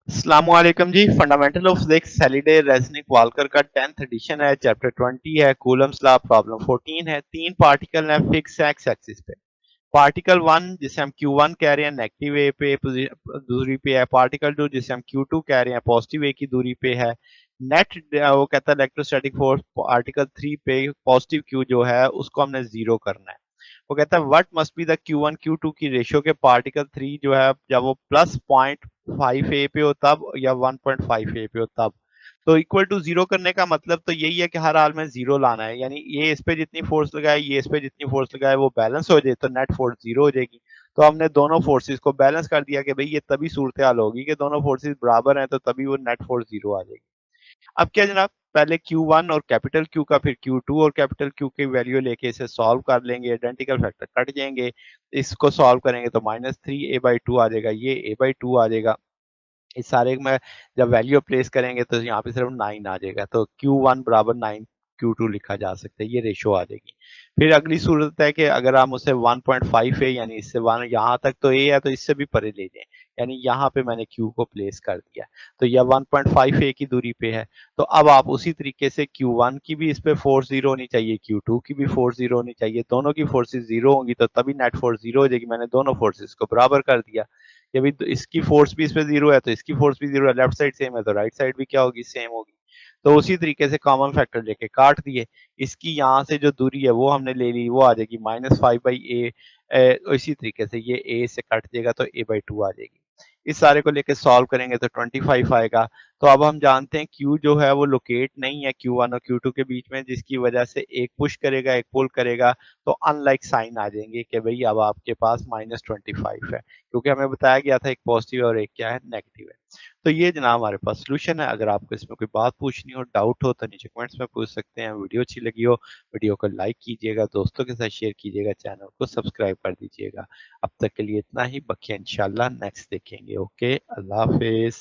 अस्सलाम वालेकुम जी। Fundamental of physics Halliday Resnick Walker का 10th एडिशन है। चैप्टर 20 है। कूलम्स लॉ प्रॉब्लम 14 है। तीन पार्टिकल हैं फिक्स एक्स एक्सिस पे। पार्टिकल 1 जिसे हम Q1 कह रहे हैं नेगेटिव ए पे दूरी पे है। पार्टिकल 2 जिसे हम Q2 कह रहे हैं पॉजिटिव ए की दूरी पे है। नेट वो कहता है इलेक्ट्रोस्टैटिक फोर्स पार्टिकल 3 पे पॉजिटिव Q जो है उसको हमने जीरो करना है। वो कहता है what must be the Q1 Q2 की रेशियो के पार्टिकल 3 जो है जब वो प्लस 0.5 ए पे हो तब या 1.5 ए पे हो तब। तो इक्वल टू जीरो करने का मतलब तो यही है कि हर हाल में जीरो लाना है, यानी ये इस पे जितनी फोर्स लगाए ये इस पे जितनी फोर्स लगाए वो बैलेंस हो जाए तो नेट फोर्स जीरो हो जाएगी। तो हमने दोनों फोर्सेस को बैलेंस कर दिया कि भाई ये तभी सूरत हाल होगी कि दोनों फोर्सेस बराबर हैं तो तभी वो नेट फोर्स जीरो आ जाएगी। अब क्या जनाब, पहले Q1 और कैपिटल Q का फिर Q2 और कैपिटल Q की वैल्यू लेके इसे सॉल्व कर लेंगे, आइडेंटिकल फैक्टर कट जाएंगे। इसको सॉल्व करेंगे तो -3a/2 आ जाएगा, ये a/2 आ जाएगा। इस सारे में जब वैल्यू प्लेस करेंगे तो यहाँ पे सिर्फ 9 आ जाएगा, तो Q1 बराबर 9 Q2 लिखा जा सकता है, ये रेशो आ जाएगी। फिर अगली सूरत है कि अगर हम उसे 1.5 है यानी इससे 1 यहाँ तक तो ए है तो इससे भी परे ले जाएं, यानी यहाँ पे मैंने Q को प्लेस कर दिया तो यह 1.5 ए की दूरी पे है। तो अब आप उसी तरीके से Q1 की भी इस पे फोर्स जीरो होनी चाहिए, Q2 की भी फोर्स जीरो होनी चाहिए, दोनों की फोर्सेस जीरो होंगी तो तभी नेट फोर्स जीरो हो जाएगी। मैंने दोनों फोर्सेस को बराबर कर दिया कि भाई तो इसकी फोर्स भी इस पे जीरो है तो इसकी फोर्स भी जीरो है, लेफ्ट साइड सेम है तो राइट साइड भी क्या होगी, सेम होगी। तो उसी तरीके से कॉमन फैक्टर लेके काट दिए। इसकी यहाँ से जो दूरी है वो हमने ले ली, वो आ जाएगी -5/a। इसी तरीके से ये a से कट जाएगा तो a/2 आ जाएगी। इस सारे को लेके सॉल्व करेंगे तो 25 आएगा। तो अब हम जानते हैं Q जो है वो लोकेट नहीं है Q1 और Q2 के बीच में, जिसकी वजह से एक पुश करेगा एक पुल करेगा, तो अनलाइक साइन आ जाएंगे कि भाई अब आपके पास -25 है, क्योंकि हमें बताया गया था एक पॉजिटिव और एक क्या है, नेगेटिव है। तो ये जनाब हमारे पास सोल्यूशन है। अगर आपको इसमें कोई बात पूछनी हो, डाउट हो तो नीचे कमेंट्स में पूछ सकते हैं। वीडियो अच्छी लगी हो वीडियो को लाइक कीजिएगा, दोस्तों के साथ शेयर कीजिएगा, चैनल को सब्सक्राइब कर दीजिएगा। अब तक के लिए इतना ही, बाकी इंशाल्लाह नेक्स्ट देखेंगे। ओके, अल्लाह हाफिज।